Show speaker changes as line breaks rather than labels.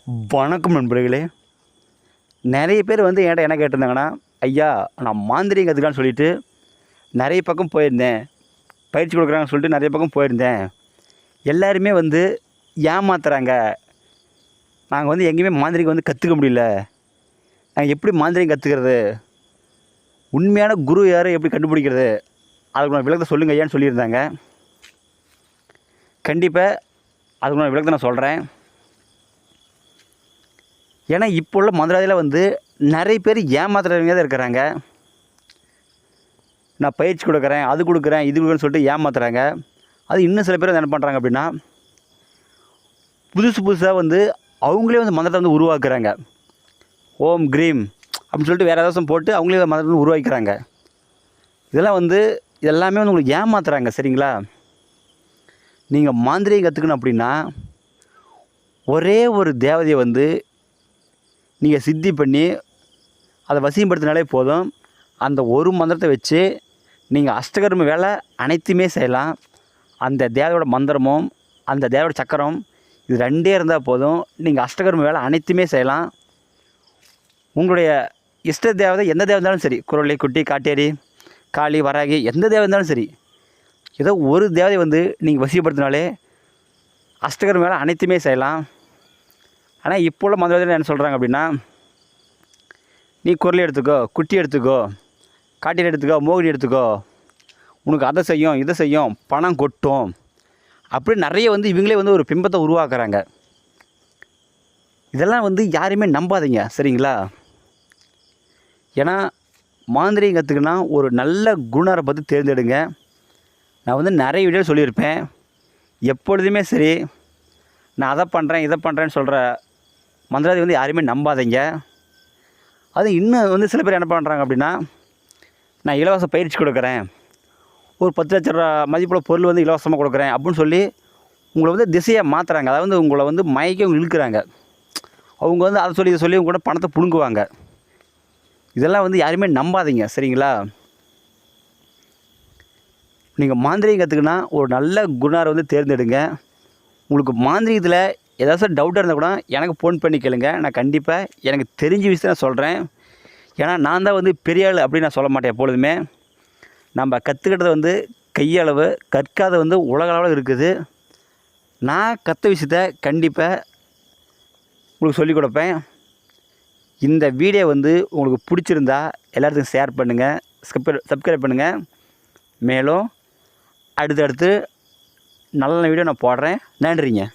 வணக்கம் நண்பர்களே. நிறைய பேர் வந்து என்கிட்ட என்ன கேட்டிருந்தாங்கன்னா, ஐயா நான் மாந்திரீகம் கற்றுக்கலான்னு சொல்லிட்டு நிறைய பக்கம் போயிருந்தேன். பயிற்சி கொடுக்குறாங்கன்னு சொல்லிட்டு நிறைய பக்கம் போயிருந்தேன். எல்லாருமே வந்து ஏமாத்துறாங்க. நாங்கள் வந்து எங்கேயுமே மாந்திரீகம் வந்து கற்றுக்க முடியல. நாங்கள் எப்படி மாந்திரீகம் கற்றுக்கிறது? உண்மையான குரு யார் எப்படி கண்டுபிடிக்கிறது? அதுக்கு நான் விளக்கத்தை சொல்லுங்க ஐயான்னு சொல்லியிருந்தாங்க. கண்டிப்பாக அதுக்கு நான் விளக்கத்தை நான் சொல்கிறேன். ஏன்னா இப்போ உள்ள மந்திரவாதியில் வந்து நிறைய பேர் ஏமாத்துறவங்க தான் இருக்கிறாங்க. நான் பயிற்சி கொடுக்குறேன், அது கொடுக்குறேன், இது கொடுக்குறேன்னு சொல்லிட்டு ஏமாத்துறாங்க. அது இன்னும் சில பேர் என்ன பண்ணுறாங்க அப்படின்னா, புதுசாக வந்து அவங்களே வந்து மந்திரத்தை வந்து உருவாக்குறாங்க. ஓம் க்ரீம் அப்படின்னு சொல்லிட்டு வேறு ஏதாச்சும் போட்டு அவங்களே மந்திரத்தை வந்து உருவாக்கிறாங்க. இதெல்லாமே வந்து உங்களுக்கு ஏமாத்துறாங்க. சரிங்களா? நீங்கள் மாந்திரீகம் கற்றுக்கணும் அப்படின்னா ஒரே ஒரு தேவதையை வந்து நீங்கள் சித்தி பண்ணி அதை வசியப்படுத்தினாலே போதும். அந்த ஒரு மந்திரத்தை வச்சு நீங்கள் அஷ்டகர்ம வேலை அனைத்துமே செய்யலாம். அந்த தேவதையோட மந்திரமும் அந்த தேவதையோட சக்கரம் இது ரெண்டே இருந்தால் போதும். நீங்கள் அஷ்டகர்ம வேலை அனைத்துமே செய்யலாம். உங்களுடைய இஷ்ட தேவதை எந்த தேவதை இருந்தாலும் சரி, குரளி, குட்டி, காட்டேரி, காளி, வராகி, எந்த தேவதை இருந்தாலும் சரி, ஏதோ ஒரு தேவதை வந்து நீங்கள் வசியப்படுத்தினாலே அஷ்டகர்ம வேலை அனைத்துமே செய்யலாம். ஆனால் இப்போ உள்ள மந்திரவாதிகள் என்ன சொல்கிறாங்க அப்படின்னா, நீ குரலி எடுத்துக்கோ, குட்டி எடுத்துக்கோ, காட்டில் எடுத்துக்கோ, மோகினி எடுத்துக்கோ, உனக்கு அதை செய்யும் இதை செய்யும், பணம் கொட்டும், அப்படி நிறைய வந்து இவங்களே வந்து ஒரு பிம்பத்தை உருவாக்குறாங்க. இதெல்லாம் வந்து யாரையுமே நம்பாதீங்க. சரிங்களா? ஏன்னா மாந்திரீகம் கற்றுக்குன்னா ஒரு நல்ல குணரை பற்றி தேர்ந்தெடுங்க. நான் வந்து நிறைய வீடியோ சொல்லியிருப்பேன். எப்பொழுதுமே சரி, நான் அதை பண்ணுறேன் இதை பண்ணுறேன்னு சொல்கிற மந்திரவாதி வந்து யாரையுமே நம்பாதீங்க. அது இன்னும் வந்து சில பேர் என்ன பண்ணுறாங்க அப்படின்னா, நான் இலவச பயிற்சி கொடுக்குறேன், ஒரு 10 லட்ச ரூபா மதிப்புள்ள பொருள் வந்து இலவசமாக கொடுக்குறேன் அப்படின்னு சொல்லி உங்களை வந்து திசையை மாற்றுறாங்க. அதாவது உங்களை வந்து மயக்கி இழுக்கிறாங்க. அவங்க வந்து அதை சொல்லி இதை சொல்லி அவங்க கூட பணத்தை பிடுங்குவாங்க. இதெல்லாம் வந்து யாருமே நம்பாதீங்க. சரிங்களா? நீங்கள் மாந்திரீகம் கற்றுக்குன்னா ஒரு நல்ல குணாரை வந்து தேர்ந்தெடுங்க. உங்களுக்கு மாந்திரீகத்தில் ஏதாச்சும் டவுட்டாக இருந்தால் கூட எனக்கு ஃபோன் பண்ணி கேளுங்க. நான் கண்டிப்பாக எனக்கு தெரிஞ்ச விஷயத்தை நான் சொல்கிறேன். ஏன்னா நான் தான் வந்து பெரிய ஆள் அப்படின்னு நான் சொல்ல மாட்டேன். எப்பொழுதுமே நம்ம கற்றுக்கிட்டது வந்து கையளவு, கற்காத வந்து உலக அளவில் இருக்குது. நான் கற்ற விஷயத்த கண்டிப்பாக உங்களுக்கு சொல்லிக் கொடுப்பேன். இந்த வீடியோ வந்து உங்களுக்கு பிடிச்சிருந்தா எல்லாத்துக்கும் ஷேர் பண்ணுங்கள், சப்ஸ்கிரைப் பண்ணுங்கள். மேலும் அடுத்தடுத்து நல்ல வீடியோ நான் போடுறேன். நன்றிங்க.